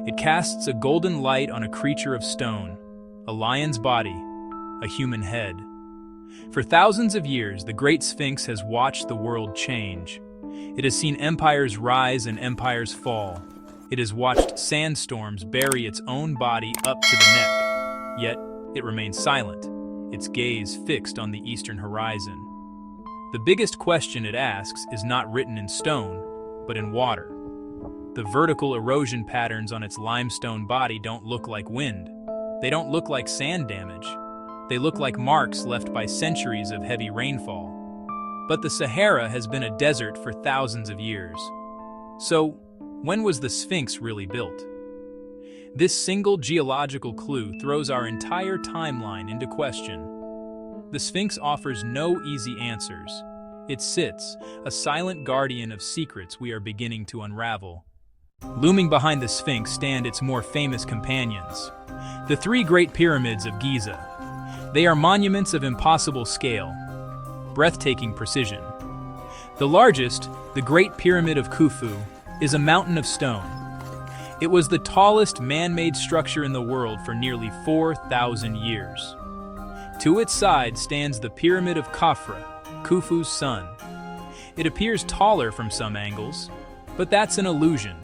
It casts a golden light on a creature of stone, a lion's body, a human head. For thousands of years, the Great Sphinx has watched the world change. It has seen empires rise and empires fall. It has watched sandstorms bury its own body up to the neck. Yet, it remains silent, its gaze fixed on the eastern horizon. The biggest question it asks is not written in stone, but in water. The vertical erosion patterns on its limestone body don't look like wind. They don't look like sand damage. They look like marks left by centuries of heavy rainfall. But the Sahara has been a desert for thousands of years. So, when was the Sphinx really built? This single geological clue throws our entire timeline into question. The Sphinx offers no easy answers. It sits, a silent guardian of secrets we are beginning to unravel. Looming behind the Sphinx stand its more famous companions, the three Great Pyramids of Giza. They are monuments of impossible scale, breathtaking precision. The largest, the Great Pyramid of Khufu, is a mountain of stone. It was the tallest man-made structure in the world for nearly 4,000 years. To its side stands the Pyramid of Khafra, Khufu's son. It appears taller from some angles, but that's an illusion.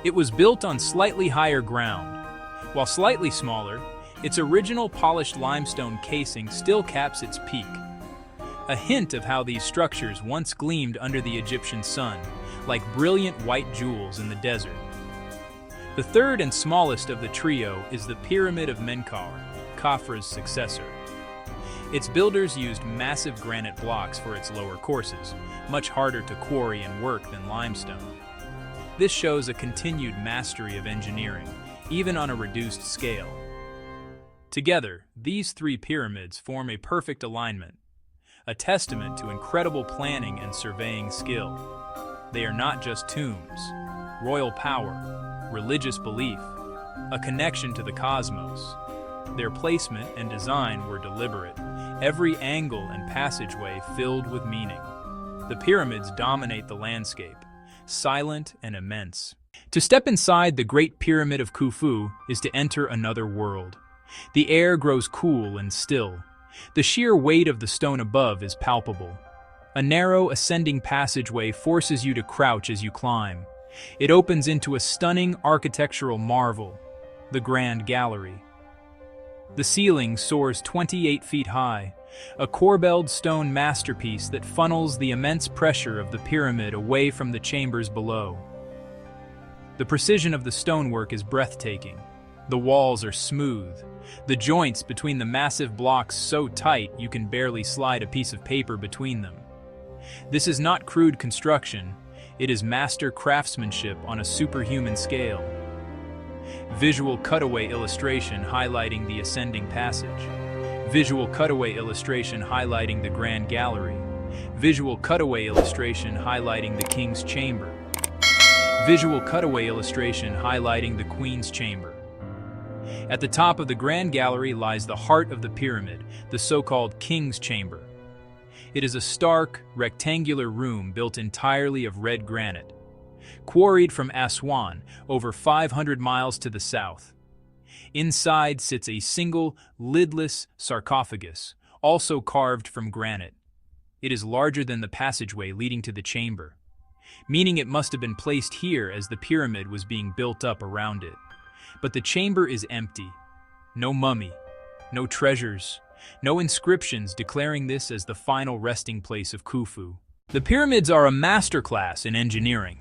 It was built on slightly higher ground. While slightly smaller, its original polished limestone casing still caps its peak. A hint of how these structures once gleamed under the Egyptian sun, like brilliant white jewels in the desert. The third and smallest of the trio is the Pyramid of Menkaure, Khafra's successor. Its builders used massive granite blocks for its lower courses, much harder to quarry and work than limestone. This shows a continued mastery of engineering, even on a reduced scale. Together, these three pyramids form a perfect alignment, a testament to incredible planning and surveying skill. They are not just tombs, royal power, religious belief, a connection to the cosmos. Their placement and design were deliberate, every angle and passageway filled with meaning. The pyramids dominate the landscape, silent and immense. To step inside the Great Pyramid of Khufu is to enter another world. The air grows cool and still. The sheer weight of the stone above is palpable. A narrow, ascending passageway forces you to crouch as you climb. It opens into a stunning architectural marvel, the Grand Gallery. The ceiling soars 28 feet high, a corbelled stone masterpiece that funnels the immense pressure of the pyramid away from the chambers below. The precision of the stonework is breathtaking. The walls are smooth, the joints between the massive blocks so tight you can barely slide a piece of paper between them. This is not crude construction, it is master craftsmanship on a superhuman scale. Visual cutaway illustration highlighting the ascending passage. Visual cutaway illustration highlighting the Grand Gallery. Visual cutaway illustration highlighting the King's Chamber. Visual cutaway illustration highlighting the Queen's Chamber. At the top of the Grand Gallery lies the heart of the pyramid, the so-called King's Chamber. It is a stark, rectangular room built entirely of red granite, quarried from Aswan, over 500 miles to the south. Inside sits a single, lidless sarcophagus, also carved from granite. It is larger than the passageway leading to the chamber, meaning it must have been placed here as the pyramid was being built up around it. But the chamber is empty. No mummy, no treasures, no inscriptions declaring this as the final resting place of Khufu. The pyramids are a masterclass in engineering.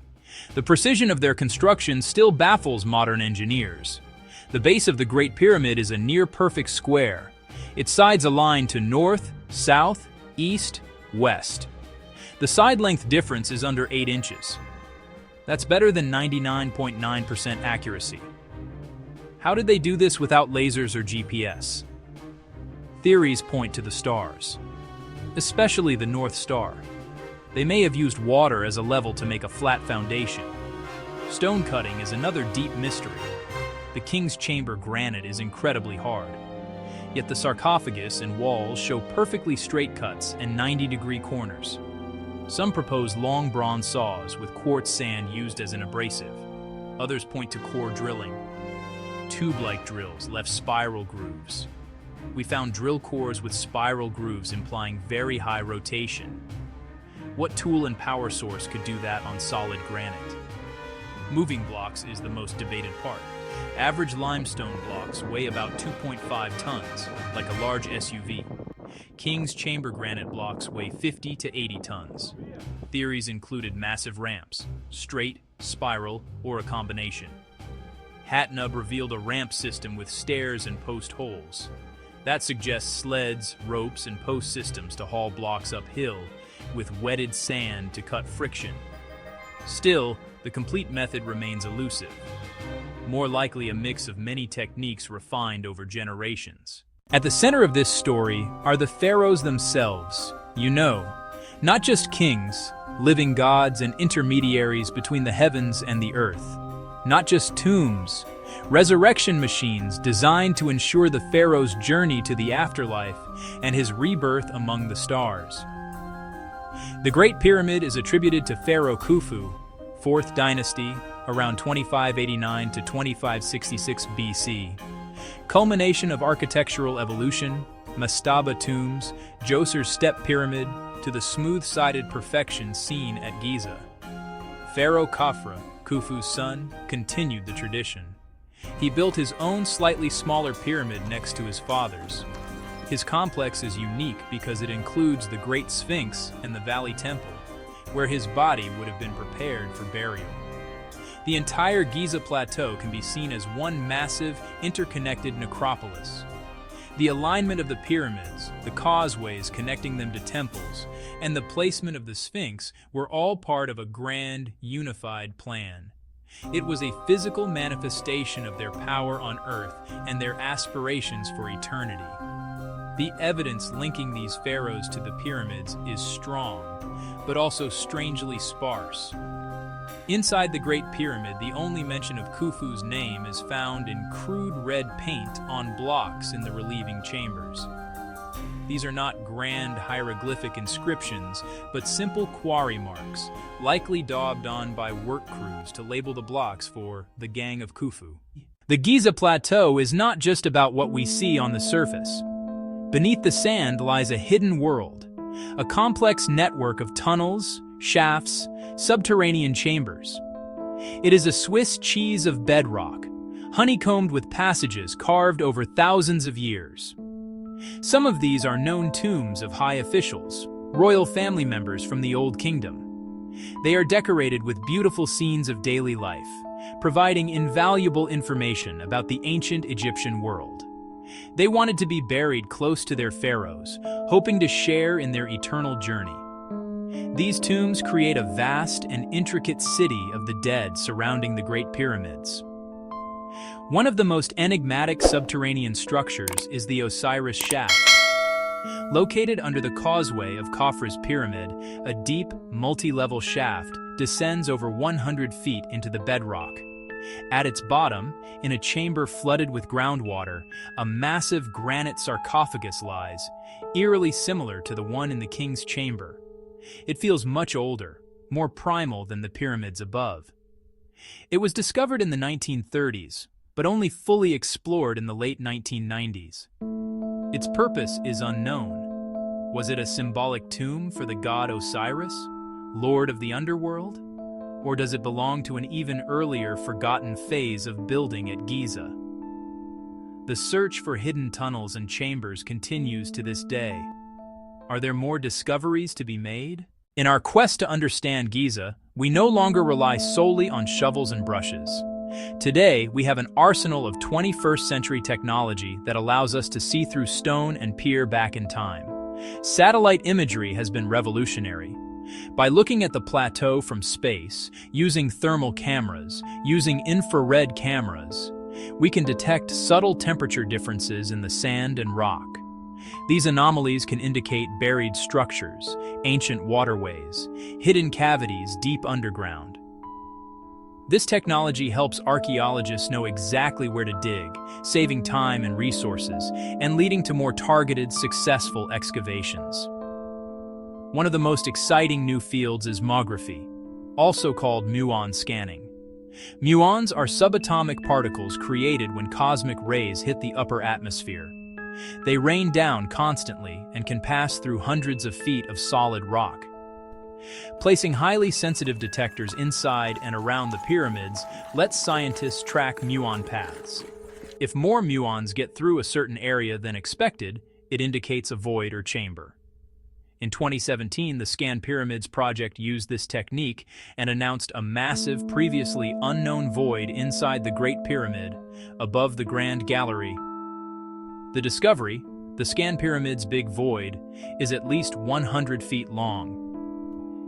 The precision of their construction still baffles modern engineers. The base of the Great Pyramid is a near-perfect square. Its sides align to north, south, east, west. The side length difference is under 8 inches. That's better than 99.9% accuracy. How did they do this without lasers or GPS? Theories point to the stars, especially the North Star. They may have used water as a level to make a flat foundation. Stone cutting is another deep mystery. The King's Chamber granite is incredibly hard. Yet the sarcophagus and walls show perfectly straight cuts and 90-degree corners. Some propose long bronze saws with quartz sand used as an abrasive. Others point to core drilling. Tube-like drills left spiral grooves. We found drill cores with spiral grooves implying very high rotation. What tool and power source could do that on solid granite? Moving blocks is the most debated part. Average limestone blocks weigh about 2.5 tons, like a large SUV. King's chamber granite blocks weigh 50 to 80 tons. Theories included massive ramps, straight, spiral, or a combination. Hatnub revealed a ramp system with stairs and post holes. That suggests sleds, ropes, and post systems to haul blocks uphill, with wetted sand to cut friction. Still, the complete method remains elusive. More likely a mix of many techniques refined over generations. At the center of this story are the pharaohs themselves. Not just kings, living gods and intermediaries between the heavens and the earth. Not just tombs, resurrection machines designed to ensure the pharaoh's journey to the afterlife and his rebirth among the stars. The Great Pyramid is attributed to Pharaoh Khufu, 4th dynasty, around 2589 to 2566 BC. Culmination of architectural evolution, mastaba tombs, Djoser's step pyramid, to the smooth-sided perfection seen at Giza. Pharaoh Khafra, Khufu's son, continued the tradition. He built his own slightly smaller pyramid next to his father's. His complex is unique because it includes the Great Sphinx and the Valley Temple, where his body would have been prepared for burial. The entire Giza Plateau can be seen as one massive, interconnected necropolis. The alignment of the pyramids, the causeways connecting them to temples, and the placement of the Sphinx were all part of a grand, unified plan. It was a physical manifestation of their power on Earth and their aspirations for eternity. The evidence linking these pharaohs to the pyramids is strong, but also strangely sparse. Inside the Great Pyramid, the only mention of Khufu's name is found in crude red paint on blocks in the relieving chambers. These are not grand hieroglyphic inscriptions, but simple quarry marks, likely daubed on by work crews to label the blocks for the Gang of Khufu. The Giza Plateau is not just about what we see on the surface. Beneath the sand lies a hidden world, a complex network of tunnels, shafts, subterranean chambers. It is a Swiss cheese of bedrock, honeycombed with passages carved over thousands of years. Some of these are known tombs of high officials, royal family members from the Old Kingdom. They are decorated with beautiful scenes of daily life, providing invaluable information about the ancient Egyptian world. They wanted to be buried close to their pharaohs, hoping to share in their eternal journey. These tombs create a vast and intricate city of the dead surrounding the Great Pyramids. One of the most enigmatic subterranean structures is the Osiris Shaft. Located under the causeway of Khafra's pyramid, a deep, multi-level shaft descends over 100 feet into the bedrock. At its bottom, in a chamber flooded with groundwater, a massive granite sarcophagus lies, eerily similar to the one in the king's chamber. It feels much older, more primal than the pyramids above. It was discovered in the 1930s, but only fully explored in the late 1990s. Its purpose is unknown. Was it a symbolic tomb for the god Osiris, lord of the underworld? Or does it belong to an even earlier forgotten phase of building at Giza? The search for hidden tunnels and chambers continues to this day. Are there more discoveries to be made? In our quest to understand Giza, we no longer rely solely on shovels and brushes. Today, we have an arsenal of 21st century technology that allows us to see through stone and peer back in time. Satellite imagery has been revolutionary. By looking at the plateau from space, using thermal cameras, using infrared cameras, we can detect subtle temperature differences in the sand and rock. These anomalies can indicate buried structures, ancient waterways, hidden cavities deep underground. This technology helps archaeologists know exactly where to dig, saving time and resources, and leading to more targeted, successful excavations. One of the most exciting new fields is muography, also called muon scanning. Muons are subatomic particles created when cosmic rays hit the upper atmosphere. They rain down constantly and can pass through hundreds of feet of solid rock. Placing highly sensitive detectors inside and around the pyramids lets scientists track muon paths. If more muons get through a certain area than expected, it indicates a void or chamber. In 2017, the Scan Pyramids project used this technique and announced a massive, previously unknown void inside the Great Pyramid, above the Grand Gallery. The discovery, the Scan Pyramids Big Void, is at least 100 feet long.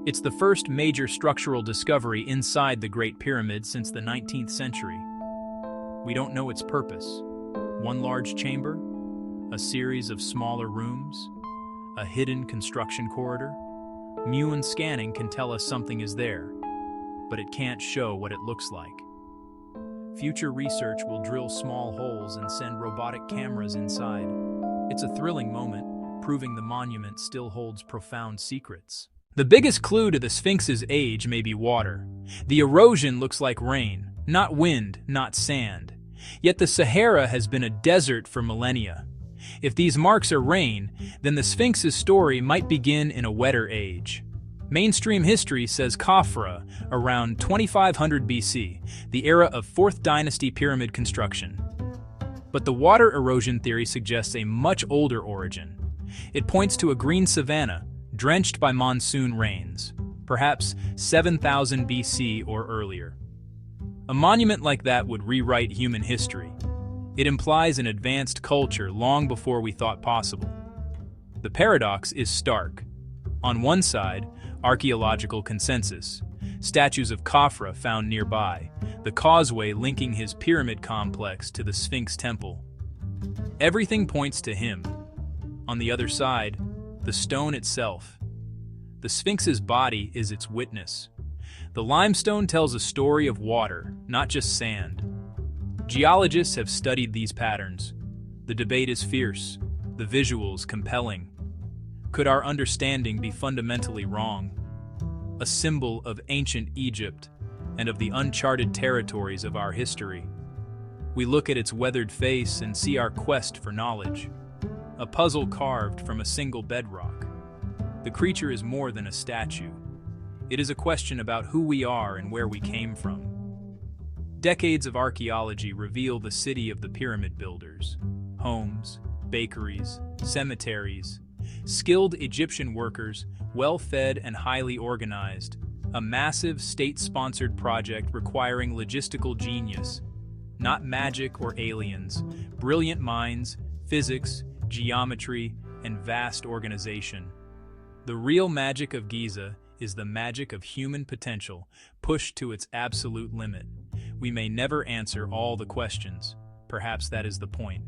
It's the first major structural discovery inside the Great Pyramid since the 19th century. We don't know its purpose. One large chamber? A series of smaller rooms? A hidden construction corridor? Muon scanning can tell us something is there, but it can't show what it looks like. Future research will drill small holes and send robotic cameras inside. It's a thrilling moment, proving the monument still holds profound secrets. The biggest clue to the Sphinx's age may be water. The erosion looks like rain, not wind, not sand. Yet the Sahara has been a desert for millennia. If these marks are rain, then the Sphinx's story might begin in a wetter age. Mainstream history says Khafra, around 2500 BC, the era of 4th dynasty pyramid construction. But the water erosion theory suggests a much older origin. It points to a green savanna, drenched by monsoon rains, perhaps 7000 BC or earlier. A monument like that would rewrite human history. It implies an advanced culture long before we thought possible. The paradox is stark. On one side, archaeological consensus, statues of Khafra found nearby, the causeway linking his pyramid complex to the Sphinx temple. Everything points to him. On the other side, the stone itself. The Sphinx's body is its witness. The limestone tells a story of water, not just sand. Geologists have studied these patterns. The debate is fierce, the visuals compelling. Could our understanding be fundamentally wrong? A symbol of ancient Egypt and of the uncharted territories of our history. We look at its weathered face and see our quest for knowledge. A puzzle carved from a single bedrock. The creature is more than a statue. It is a question about who we are and where we came from. Decades of archaeology reveal the city of the pyramid builders. Homes, bakeries, cemeteries, skilled Egyptian workers, well-fed and highly organized. A massive state-sponsored project requiring logistical genius. Not magic or aliens, brilliant minds, physics, geometry, and vast organization. The real magic of Giza is the magic of human potential, pushed to its absolute limit. We may never answer all the questions. Perhaps that is the point.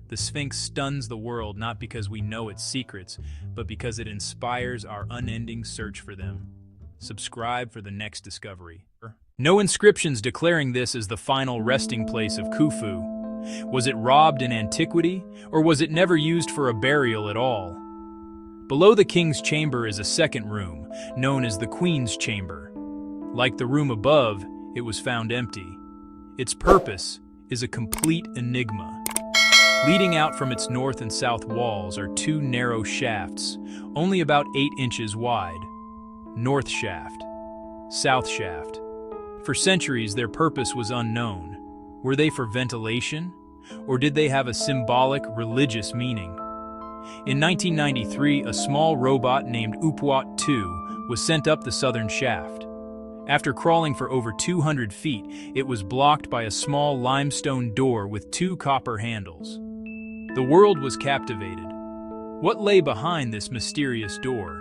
The Sphinx stuns the world not because we know its secrets, but because it inspires our unending search for them. Subscribe for the next discovery. No inscriptions declaring this as the final resting place of Khufu. Was it robbed in antiquity, or was it never used for a burial at all? Below the king's chamber is a second room, known as the queen's chamber. Like the room above, it was found empty. Its purpose is a complete enigma. Leading out from its north and south walls are two narrow shafts, only about 8 inches wide. North shaft, south shaft. For centuries, their purpose was unknown. Were they for ventilation, or did they have a symbolic, religious meaning? In 1993, a small robot named Upwat 2 was sent up the southern shaft. After crawling for over 200 feet, it was blocked by a small limestone door with 2 copper handles. The world was captivated. What lay behind this mysterious door?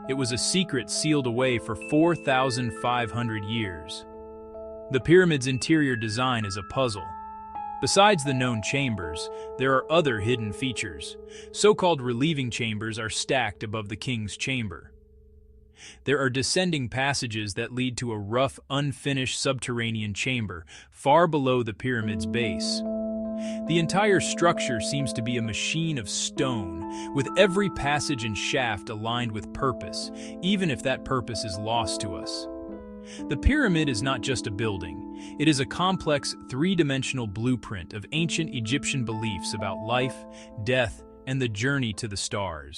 It was a secret sealed away for 4,500 years. The pyramid's interior design is a puzzle. Besides the known chambers, there are other hidden features. So-called relieving chambers are stacked above the king's chamber. There are descending passages that lead to a rough, unfinished subterranean chamber far below the pyramid's base. The entire structure seems to be a machine of stone, with every passage and shaft aligned with purpose, even if that purpose is lost to us. The pyramid is not just a building. It is a complex, three-dimensional blueprint of ancient Egyptian beliefs about life, death, and the journey to the stars.